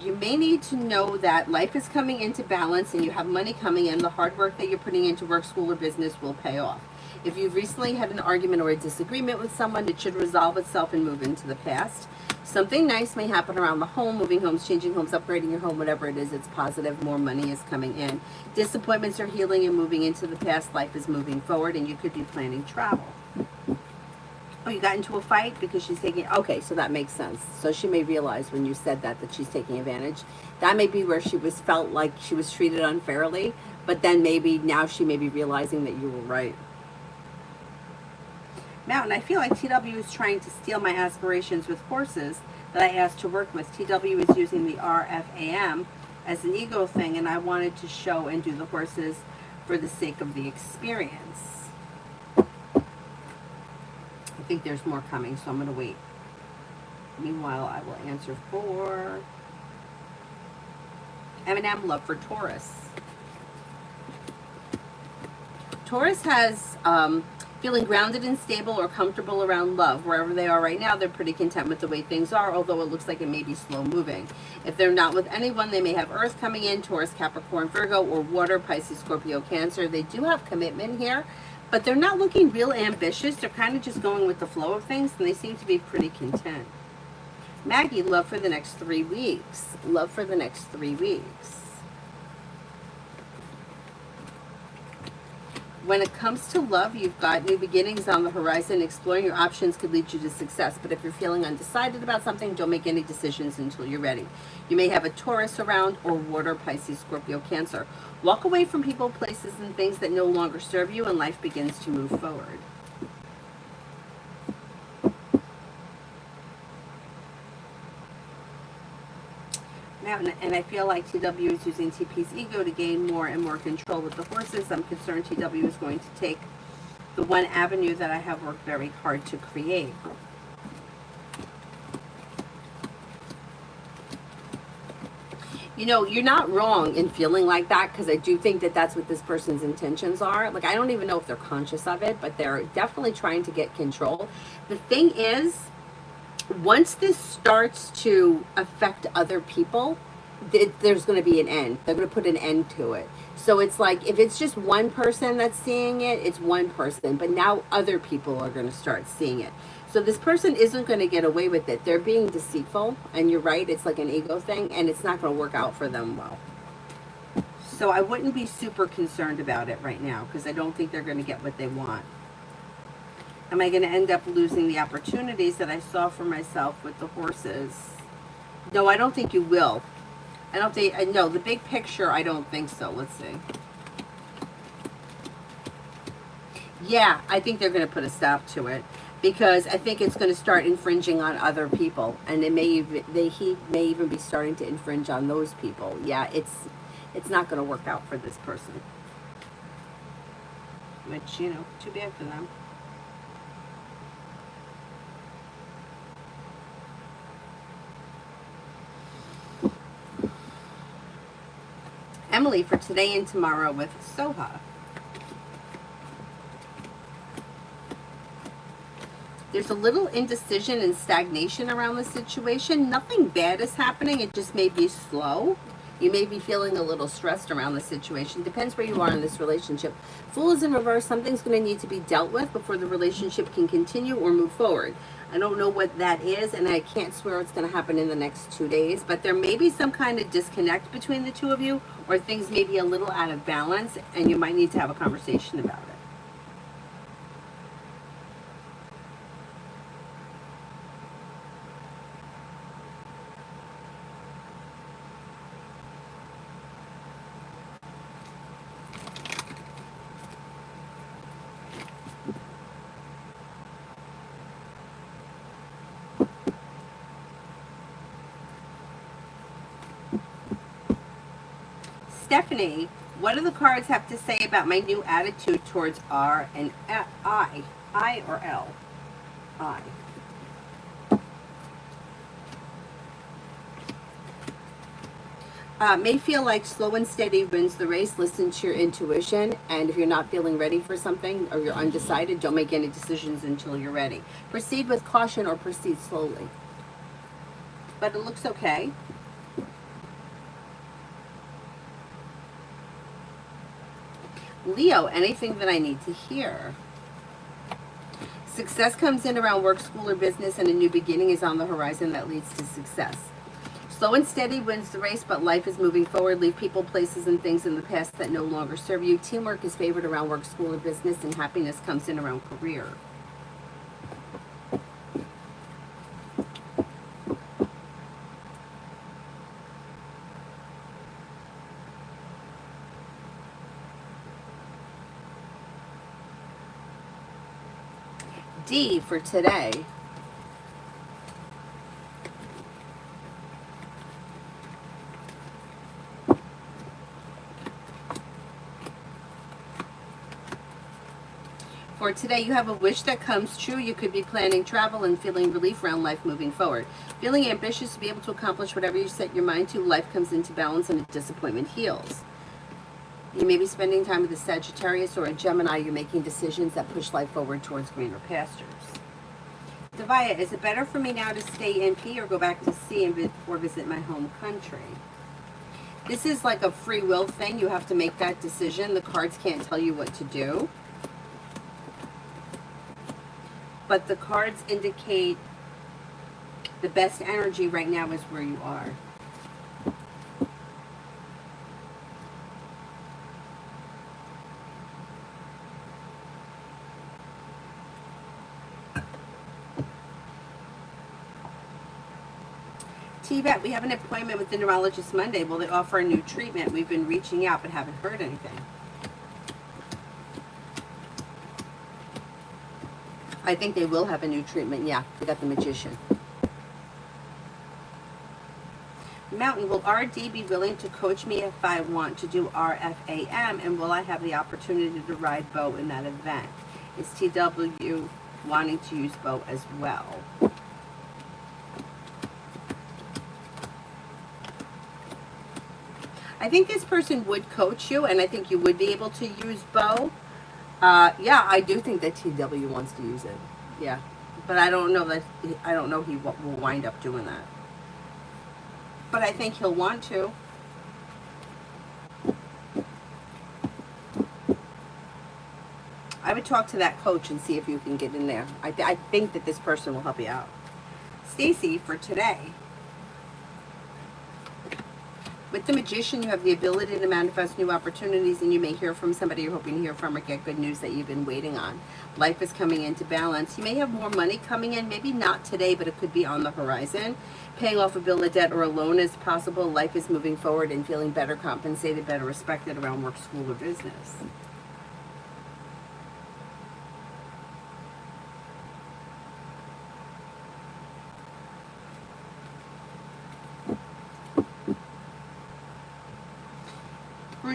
Speaker 1: You may need to know that life is coming into balance and you have money coming in. The hard work that you're putting into work, school, or business will pay off. If you've recently had an argument or a disagreement with someone, it should resolve itself and move into the past. Something nice may happen around the home, moving homes, changing homes, upgrading your home, whatever it is, it's positive. More money is coming in. Disappointments are healing and moving into the past. Life is moving forward, and you could be planning travel. Oh, you got into a fight because she's taking... Okay, so that makes sense. So she may realize when you said that she's taking advantage. That may be where she felt like she was treated unfairly, but then maybe now she may be realizing that you were right. Mountain, I feel like TW is trying to steal my aspirations with horses that I asked to work with. TW is using the RFAM as an ego thing, and I wanted to show and do the horses for the sake of the experience. I think there's more coming, so I'm going to wait. Meanwhile, I will answer for M&M, love for Taurus. Taurus has feeling grounded and stable or comfortable around love. Wherever they are right now, they're pretty content with the way things are, although it looks like it may be slow moving. If they're not with anyone, they may have Earth coming in, Taurus, Capricorn, Virgo, or Water, Pisces, Scorpio, Cancer. They do have commitment here, but they're not looking real ambitious. They're kind of just going with the flow of things, and they seem to be pretty content. Maggie, love for the next 3 weeks. Love for the next 3 weeks. When it comes to love, you've got new beginnings on the horizon. Exploring your options could lead you to success. But if you're feeling undecided about something, don't make any decisions until you're ready. You may have a Taurus around, or Water, Pisces, Scorpio, Cancer. Walk away from people, places, and things that no longer serve you, and life begins to move forward. Now, and I feel like TW is using TP's ego to gain more and more control with the horses. I'm concerned TW is going to take the one avenue that I have worked very hard to create. You know, you're not wrong in feeling like that, because I do think that that's what this person's intentions are. Like, I don't even know if they're conscious of it, but they're definitely trying to get control. The thing is, once this starts to affect other people, there's going to be an end. They're going to put an end to it. So it's like, if it's just one person that's seeing it, it's one person. But now other people are going to start seeing it. So this person isn't going to get away with it. They're being deceitful. And you're right, it's like an ego thing. And it's not going to work out for them well. So I wouldn't be super concerned about it right now because I don't think they're going to get what they want. Am I going to end up losing the opportunities that I saw for myself with the horses? No, I don't think you will. I don't think, no, the big picture, I don't think so. Let's see. Yeah, I think they're going to put a stop to it because I think it's going to start infringing on other people, and it may even, he may even be starting to infringe on those people. Yeah, it's not going to work out for this person. Which, you know, too bad for them. Emily for today and tomorrow with Soha. There's a little indecision and stagnation around the situation. Nothing bad is happening. It just may be slow. You may be feeling a little stressed around the situation. Depends where you are in this relationship. Fool is in reverse. Something's going to need to be dealt with before the relationship can continue or move forward. I don't know what that is, and I can't swear it's going to happen in the next 2 days, but there may be some kind of disconnect between the two of you, or things may be a little out of balance, and you might need to have a conversation about it. Stephanie, what do the cards have to say about my new attitude towards R and I? I or L? I. May feel like slow and steady wins the race. Listen to your intuition, and if you're not feeling ready for something or you're undecided, don't make any decisions until you're ready. Proceed with caution or proceed slowly. But it looks okay. Leo, anything that I need to hear. Success comes in around work, school, or business, and a new beginning is on the horizon that leads to success. Slow and steady wins the race, but life is moving forward. Leave people, places, and things in the past that no longer serve you. Teamwork is favored around work, school, or business, and happiness comes in around career. D for today. For today, you have a wish that comes true. You could be planning travel and feeling relief around life moving forward. Feeling ambitious to be able to accomplish whatever you set your mind to. Life comes into balance and a disappointment heals. You may be spending time with a Sagittarius or a Gemini. You're making decisions that push life forward towards greener pastures. Devaya, is it better for me now to stay in P or go back to C or visit my home country? This is like a free will thing. You have to make that decision. The cards can't tell you what to do. But the cards indicate the best energy right now is where you are. T-Bet, we have an appointment with the neurologist Monday. Will they offer a new treatment? We've been reaching out but haven't heard anything. I think they will have a new treatment. Yeah, we got the Magician. Mountain, will RD be willing to coach me if I want to do RFAM? And will I have the opportunity to ride Bo in that event? Is TW wanting to use Bo as well? I think this person would coach you, and I think you would be able to use Bo. Yeah, I do think that TW wants to use it. Yeah, but I don't know that. I don't know he will wind up doing that. But I think he'll want to. I would talk to that coach and see if you can get in there. I think that this person will help you out. Stacy, for today. With the Magician, you have the ability to manifest new opportunities, and you may hear from somebody you're hoping to hear from or get good news that you've been waiting on. Life is coming into balance. You may have more money coming in, maybe not today, but it could be on the horizon. Paying off a bill of debt or a loan is possible. Life is moving forward and feeling better compensated, better respected around work, school, or business.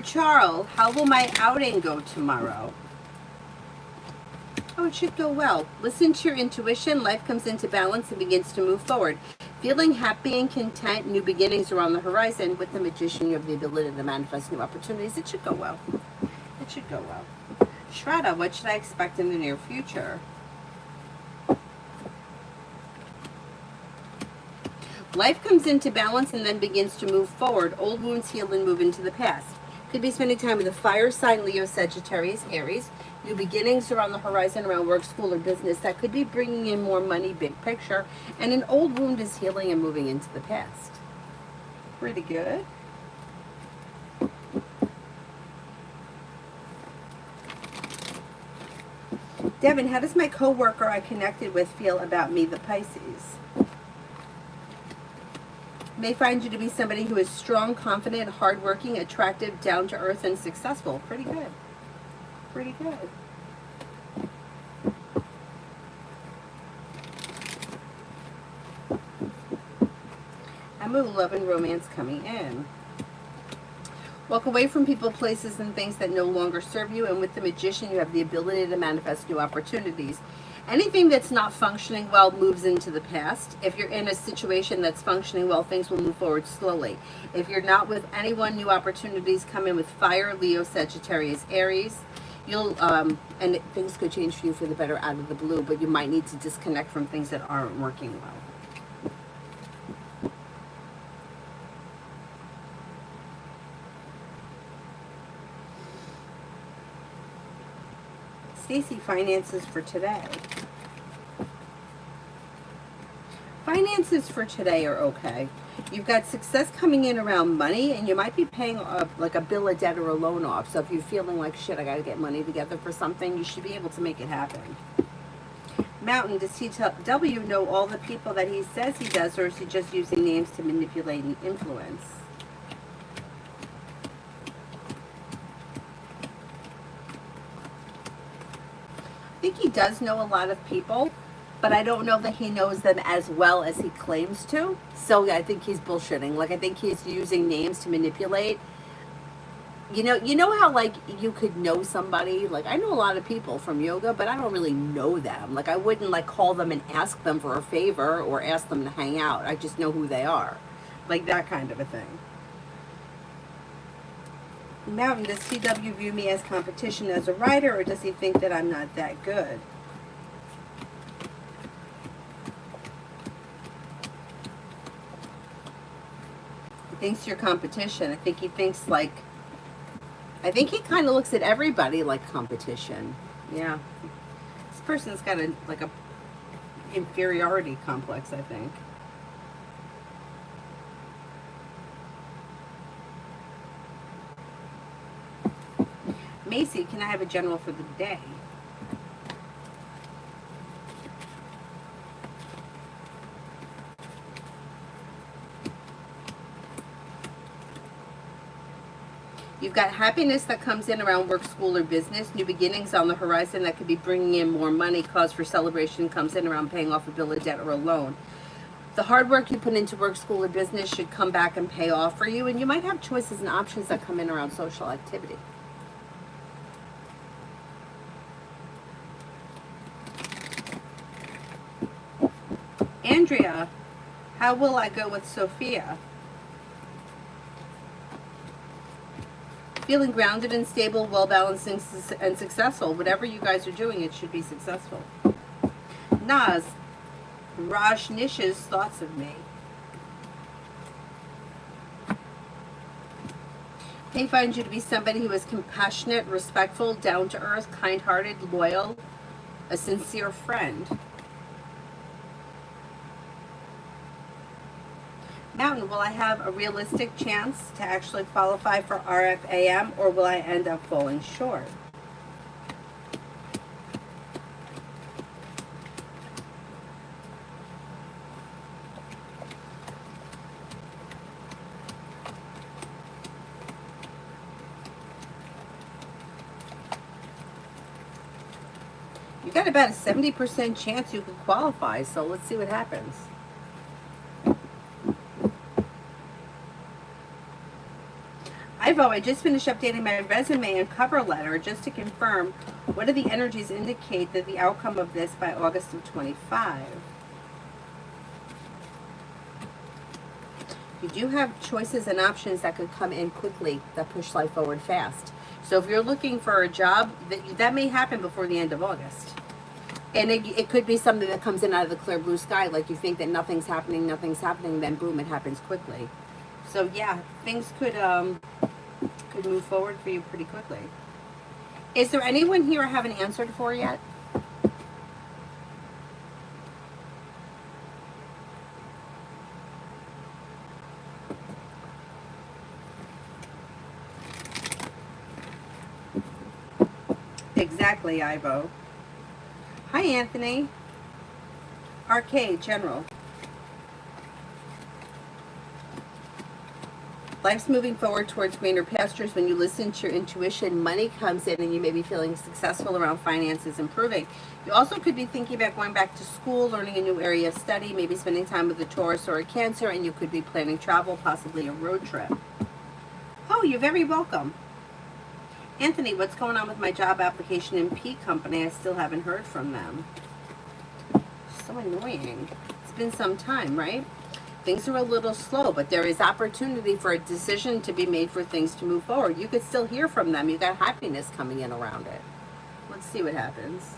Speaker 1: Charles, how will my outing go tomorrow? Oh, it should go well. Listen to your intuition. Life comes into balance and begins to move forward. Feeling happy and content, new beginnings are on the horizon. With the Magician, you have the ability to manifest new opportunities. It should go well. It should go well. Shraddha, what should I expect in the near future? Life comes into balance and then begins to move forward. Old wounds heal and move into the past. Could be spending time with a fire sign, Leo, Sagittarius, Aries. New beginnings are on the horizon around work, school, or business. That could be bringing in more money, big picture. And an old wound is healing and moving into the past. Pretty good. Devin, how does my coworker I connected with feel about me, the Pisces? May find you to be somebody who is strong, confident, hardworking, attractive, down to earth, and successful. Pretty good. Pretty good. Amu, love and romance coming in. Walk away from people, places, and things that no longer serve you. And with the Magician, you have the ability to manifest new opportunities. Anything that's not functioning well moves into the past. If you're in a situation that's functioning well, things will move forward slowly. If you're not with anyone, new opportunities come in with fire, Leo, Sagittarius, Aries. You'll and things could change for you for the better out of the blue, but you might need to disconnect from things that aren't working well. Stacy, finances for today. Finances for today are okay. You've got success coming in around money, and you might be paying like a bill of debt or a loan off. So if you're feeling like, shit, I got to get money together for something, you should be able to make it happen. Mountain, does TW know all the people that he says he does, or is he just using names to manipulate and influence? I think he does know a lot of people, but I don't know that he knows them as well as he claims to. So I think he's bullshitting. Like, I think he's using names to manipulate. You know how, like, you could know somebody? Like, I know a lot of people from yoga, but I don't really know them. Like, I wouldn't, like, call them and ask them for a favor or ask them to hang out. I just know who they are. Like, that kind of a thing. Mountain, does TW view me as competition as a writer, or does he think that I'm not that good? He thinks you're competition. I think he thinks like, I think he kind of looks at everybody like competition. Yeah. This person's got a inferiority complex, I think. Macy, can I have a general for the day? You've got happiness that comes in around work, school, or business. New beginnings on the horizon that could be bringing in more money. Cause for celebration comes in around paying off a bill of debt or a loan. The hard work you put into work, school, or business should come back and pay off for you. And you might have choices and options that come in around social activity. Andrea, how will I go with Sophia? Feeling grounded and stable, well-balanced and successful. Whatever you guys are doing, it should be successful. Naz, Raj Nish's thoughts of me. They find you to be somebody who is compassionate, respectful, down-to-earth, kind-hearted, loyal, a sincere friend. Mountain, will I have a realistic chance to actually qualify for RFAM, or will I end up falling short? You got about a 70% chance you could qualify, so let's see what happens. Ivo, I just finished updating my resume and cover letter just to confirm what do the energies indicate that the outcome of this by August of 25. You do have choices and options that could come in quickly that push life forward fast. So if you're looking for a job, that may happen before the end of August. And it could be something that comes in out of the clear blue sky, like you think that nothing's happening, then boom, it happens quickly. So yeah, things could move forward for you pretty quickly. Is there anyone here I haven't answered for yet? Exactly, Ivo. Hi, Anthony. Arcade, General. Life's moving forward towards greener pastures. When you listen to your intuition, money comes in and you may be feeling successful around finances improving. You also could be thinking about going back to school, learning a new area of study, maybe spending time with a Taurus or a Cancer, and you could be planning travel, possibly a road trip. Oh, you're very welcome. Anthony, what's going on with my job application in P Company? I still haven't heard from them. So annoying. It's been some time, right? Things are a little slow, but there is opportunity for a decision to be made for things to move forward. You could still hear from them. You got happiness coming in around it. Let's see what happens.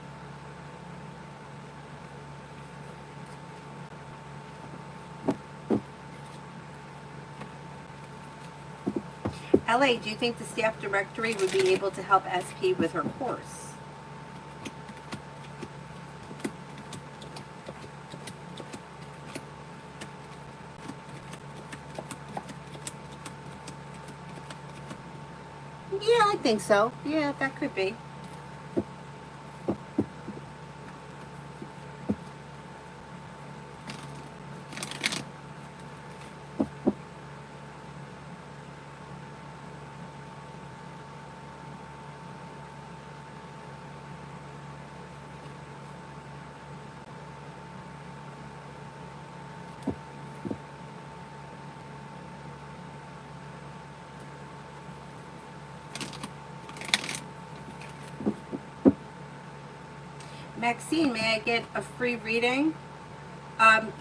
Speaker 1: LA, do you think the staff directory would be able to help SP with her course? Yeah, I think so. Yeah, that could be. Maxine, may I get a free reading?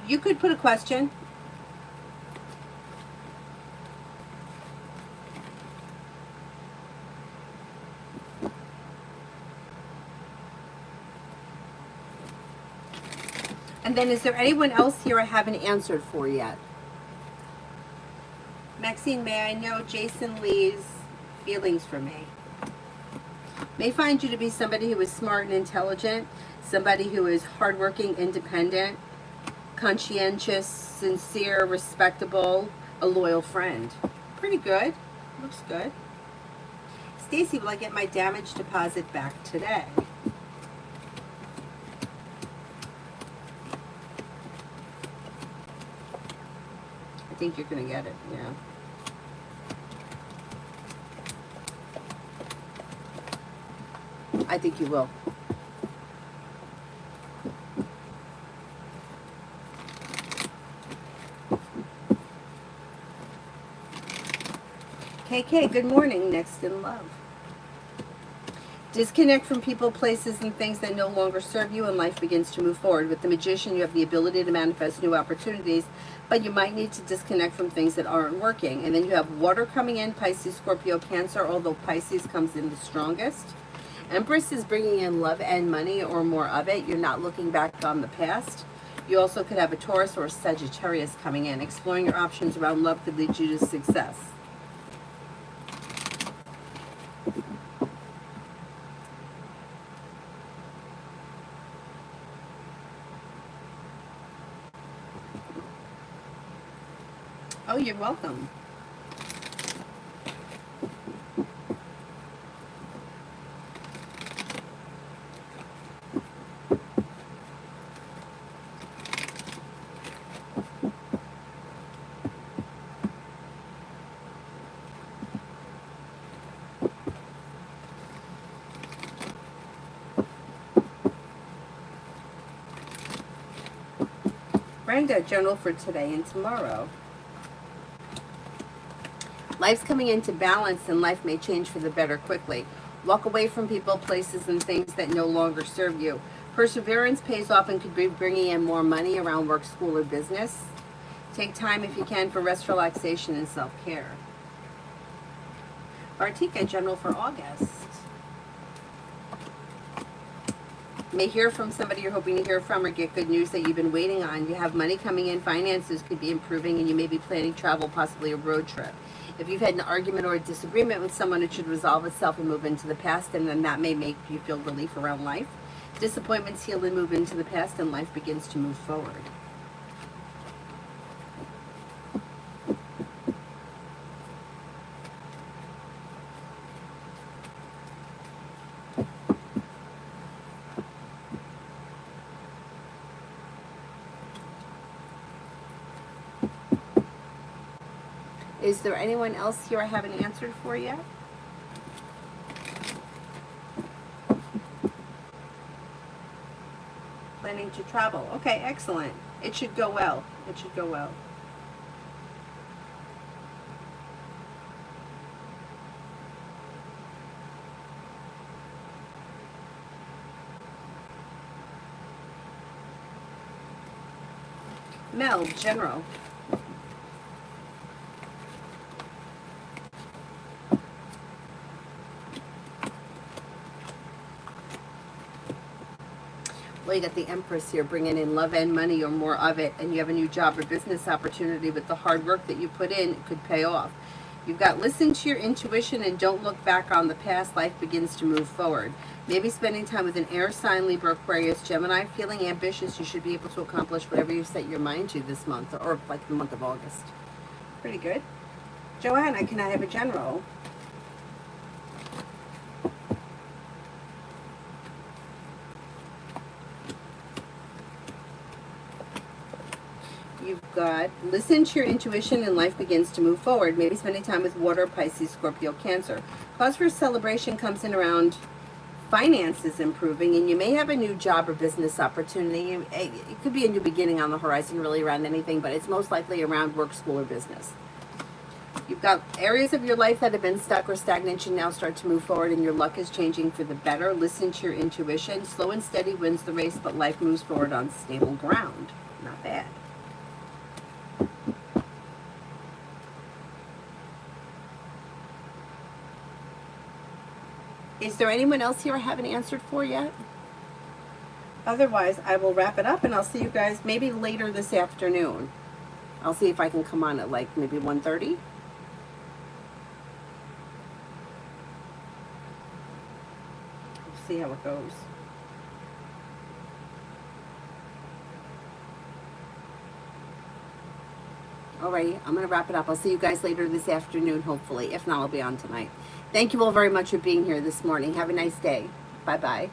Speaker 1: You could put a question. And then is there anyone else here I haven't answered for yet? Maxine, may I know Jason Lee's feelings for me? May find you to be somebody who is smart and intelligent, somebody who is hardworking, independent, conscientious, sincere, respectable, a loyal friend. Pretty good. Looks good. Stacy, will I get my damage deposit back today? I think you're going to get it, yeah. I think you will. KK, good morning. Next in love. Disconnect from people, places, and things that no longer serve you, and life begins to move forward. With the Magician, you have the ability to manifest new opportunities, but you might need to disconnect from things that aren't working. And then you have water coming in, Pisces, Scorpio, Cancer, although Pisces comes in the strongest. Empress is bringing in love and money, or more of it. You're not looking back on the past. You also could have a Taurus or a Sagittarius coming in. Exploring your options around love could lead you to success. Oh, you're welcome. Brenda, general for today and tomorrow. Life's coming into balance and life may change for the better quickly. Walk away from people, places, and things that no longer serve you. Perseverance pays off and could be bringing in more money around work, school, or business. Take time if you can for rest, relaxation, and self-care. Artika, general for August. May hear from somebody you're hoping to hear from or get good news that you've been waiting on. You have money coming in, finances could be improving, and you may be planning travel, possibly a road trip. If you've had an argument or a disagreement with someone, it should resolve itself and move into the past, and then that may make you feel relief around life. Disappointments heal and move into the past, and life begins to move forward. Is there anyone else here I haven't answered for yet? Planning to travel. Okay, excellent. It should go well. It should go well. Mel, general. Well, you got the Empress here bringing in love and money or more of it, and you have a new job or business opportunity with the hard work that you put in, it could pay off. You've got listen to your intuition and don't look back on the past. Life begins to move forward. Maybe spending time with an air sign, Libra, Aquarius, Gemini, feeling ambitious. You should be able to accomplish whatever you set your mind to this month, or like the month of August. Pretty good. Joanna, can I have a general? You've got listen to your intuition and life begins to move forward. Maybe spending time with water, Pisces, Scorpio, Cancer. Cause for celebration comes in around finances improving, and you may have a new job or business opportunity. It could be a new beginning on the horizon, really around anything, but it's most likely around work, school, or business. You've got areas of your life that have been stuck or stagnant and now start to move forward, and your luck is changing for the better. Listen to your intuition. Slow and steady wins the race, but life moves forward on stable ground. Not bad. Is there anyone else here I haven't answered for yet? Otherwise, I will wrap it up, and I'll see you guys maybe later this afternoon. I'll see if I can come on at like maybe 1:30. We'll see how it goes. Alrighty, I'm going to wrap it up. I'll see you guys later this afternoon, hopefully. If not, I'll be on tonight. Thank you all very much for being here this morning. Have a nice day. Bye-bye.